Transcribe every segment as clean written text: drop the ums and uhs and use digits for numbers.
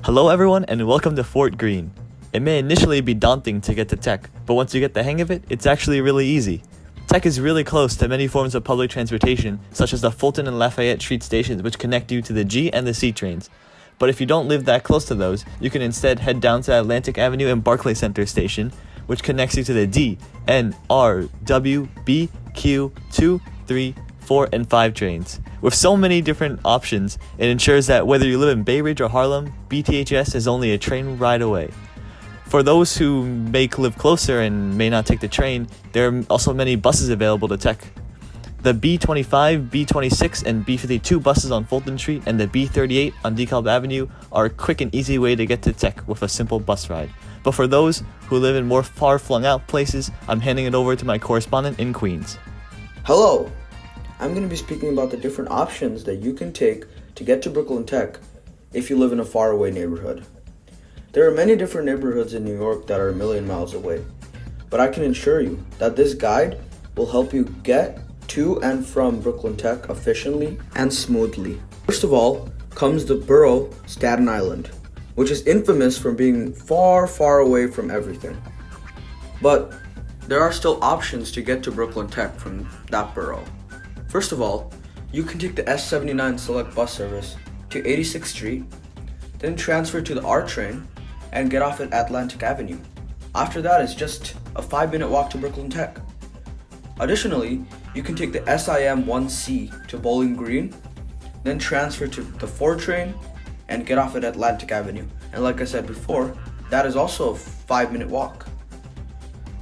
Hello everyone and welcome to Fort Greene. It may initially be daunting to get to Tech, but once you get the hang of it, it's actually really easy. Tech is really close to many forms of public transportation, such as the Fulton and Lafayette Street stations which connect you to the G and the C trains. But if you don't live that close to those, you can instead head down to Atlantic Avenue and Barclay Center station, which connects you to the D, N, R, W, B, Q, 2, 3, 4, and 5 trains. With so many different options, it ensures that whether you live in Bay Ridge or Harlem, BTHS is only a train ride away. For those who may live closer and may not take the train, there are also many buses available to Tech. The B25, B26, and B52 buses on Fulton Street and the B38 on DeKalb Avenue are a quick and easy way to get to Tech with a simple bus ride. But for those who live in more far-flung out places, I'm handing it over to my correspondent in Queens. Hello! I'm going to be speaking about the different options that you can take to get to Brooklyn Tech if you live in a faraway neighborhood. There are many different neighborhoods in New York that are a million miles away, but I can assure you that this guide will help you get to and from Brooklyn Tech efficiently and smoothly. First of all comes the borough Staten Island, which is infamous for being far, far away from everything. But there are still options to get to Brooklyn Tech from that borough. First of all, you can take the S79 Select bus service to 86th Street, then transfer to the R train and get off at Atlantic Avenue. After that, it's just a 5-minute walk to Brooklyn Tech. Additionally, you can take the SIM 1C to Bowling Green, then transfer to the 4 train and get off at Atlantic Avenue. And like I said before, that is also a 5-minute walk.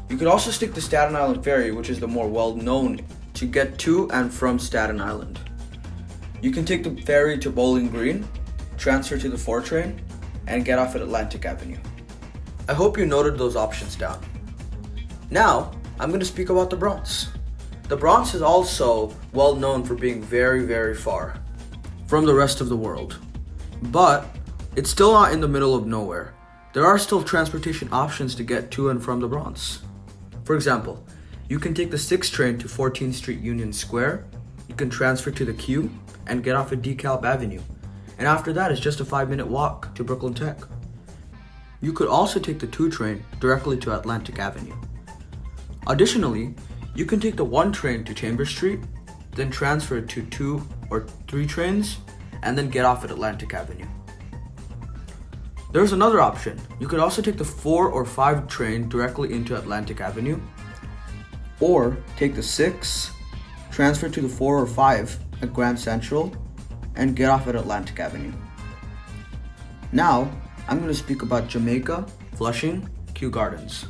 You could also stick the Staten Island Ferry, which is the more well-known, to get to and from Staten Island. You can take the ferry to Bowling Green, transfer to the 4 train, and get off at Atlantic Avenue. I hope you noted those options down. Now, I'm going to speak about the Bronx. The Bronx is also well known for being very, very far from the rest of the world. But it's still not in the middle of nowhere. There are still transportation options to get to and from the Bronx. For example, you can take the 6 train to 14th Street Union Square, you can transfer to the Q, and get off at DeKalb Avenue. And after that, it's just a 5-minute walk to Brooklyn Tech. You could also take the 2 train directly to Atlantic Avenue. Additionally, you can take the 1 train to Chambers Street, then transfer to 2 or 3 trains, and then get off at Atlantic Avenue. There's another option. You could also take the 4 or 5 train directly into Atlantic Avenue, or take the 6, transfer to the 4 or 5 at Grand Central, and get off at Atlantic Avenue. Now, I'm going to speak about Jamaica, Flushing, Kew Gardens.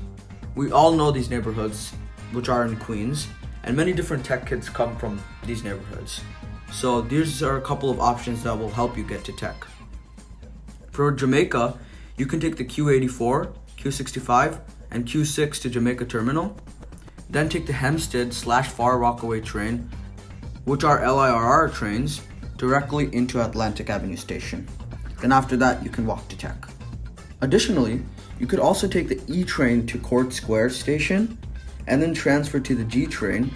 We all know these neighborhoods, which are in Queens, and many different tech kids come from these neighborhoods. So these are a couple of options that will help you get to tech. For Jamaica, you can take the Q84, Q65, and Q6 to Jamaica Terminal, then take the Hempstead/Far Rockaway train, which are LIRR trains, directly into Atlantic Avenue Station. Then after that, you can walk to Tech. Additionally, you could also take the E train to Court Square Station, and then transfer to the G train,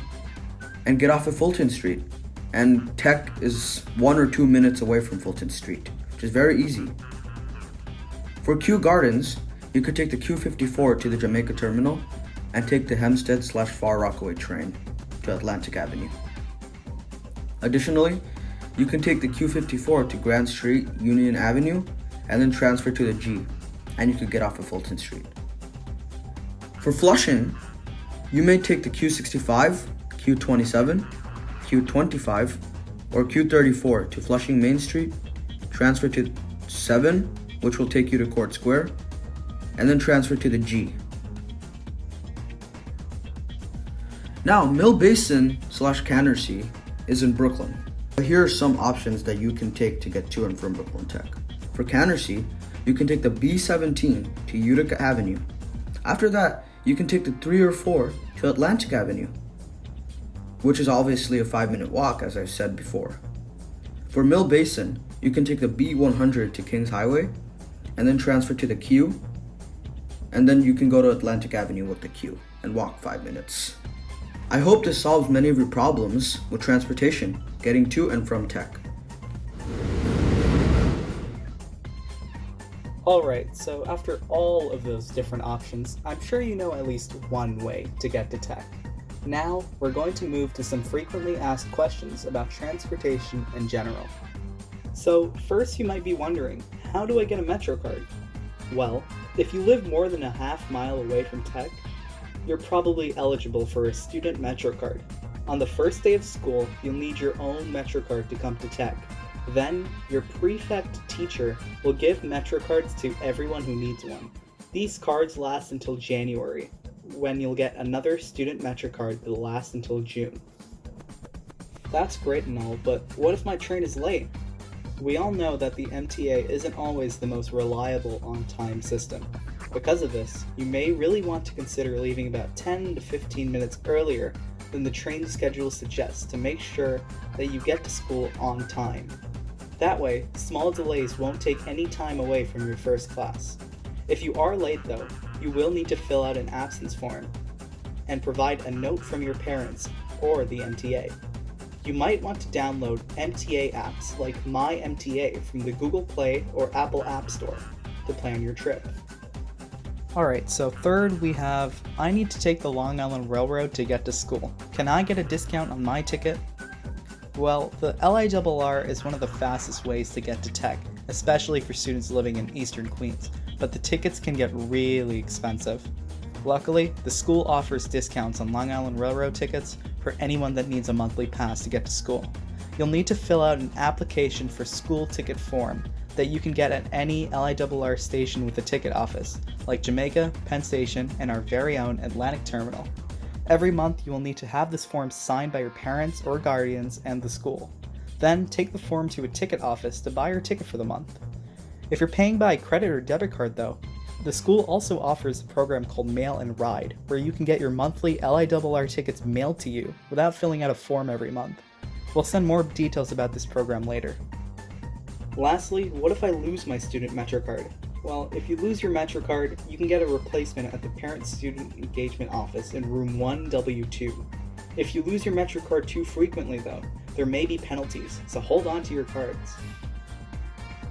and get off at Fulton Street. And Tech is 1 or 2 minutes away from Fulton Street, which is very easy. For Kew Gardens, you could take the Q54 to the Jamaica Terminal, and take the Hempstead/Far Rockaway train to Atlantic Avenue. Additionally, you can take the Q54 to Grand Street, Union Avenue, and then transfer to the G, and you could get off at Fulton Street. For Flushing, you may take the Q65, Q27, Q25, or Q34 to Flushing Main Street, transfer to 7, which will take you to Court Square, and then transfer to the G. Now, Mill Basin/Canarsie is in Brooklyn. Here are some options that you can take to get to and from Brooklyn Tech. For Canarsie, you can take the B17 to Utica Avenue. After that, you can take the 3 or 4 to Atlantic Avenue, which is obviously a 5-minute walk, as I said before. For Mill Basin, you can take the B100 to Kings Highway, and then transfer to the Q, and then you can go to Atlantic Avenue with the Q and walk 5 minutes. I hope this solves many of your problems with transportation, getting to and from Tech. Alright, so after all of those different options, I'm sure you know at least one way to get to tech. Now, we're going to move to some frequently asked questions about transportation in general. So, first you might be wondering, how do I get a Metrocard? Well, if you live more than a half mile away from tech, you're probably eligible for a student Metrocard. On the first day of school, you'll need your own Metrocard to come to tech. Then, your prefect teacher will give Metrocards to everyone who needs one. These cards last until January, when you'll get another student Metrocard that'll last until June. That's great and all, but what if my train is late? We all know that the MTA isn't always the most reliable on-time system. Because of this, you may really want to consider leaving about 10 to 15 minutes earlier than the train schedule suggests to make sure that you get to school on time. That way, small delays won't take any time away from your first class. If you are late though, you will need to fill out an absence form and provide a note from your parents or the MTA. You might want to download MTA apps like My MTA from the Google Play or Apple App Store to plan your trip. Alright, so third we have, I need to take the Long Island Railroad to get to school. Can I get a discount on my ticket? Well, the LIRR is one of the fastest ways to get to tech, especially for students living in Eastern Queens, but the tickets can get really expensive. Luckily, the school offers discounts on Long Island Railroad tickets for anyone that needs a monthly pass to get to school. You'll need to fill out an application for school ticket form that you can get at any LIRR station with a ticket office, like Jamaica, Penn Station, and our very own Atlantic Terminal. Every month you will need to have this form signed by your parents or guardians and the school. Then take the form to a ticket office to buy your ticket for the month. If you're paying by credit or debit card though, the school also offers a program called Mail and Ride, where you can get your monthly LIRR tickets mailed to you without filling out a form every month. We'll send more details about this program later. Lastly, what if I lose my student Metrocard? Well, if you lose your Metrocard, you can get a replacement at the Parent-Student Engagement Office in room 1W2. If you lose your Metrocard too frequently though, there may be penalties, so hold on to your cards.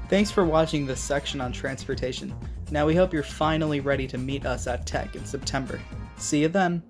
Thanks for watching this section on transportation. Now we hope you're finally ready to meet us at Tech in September. See you then!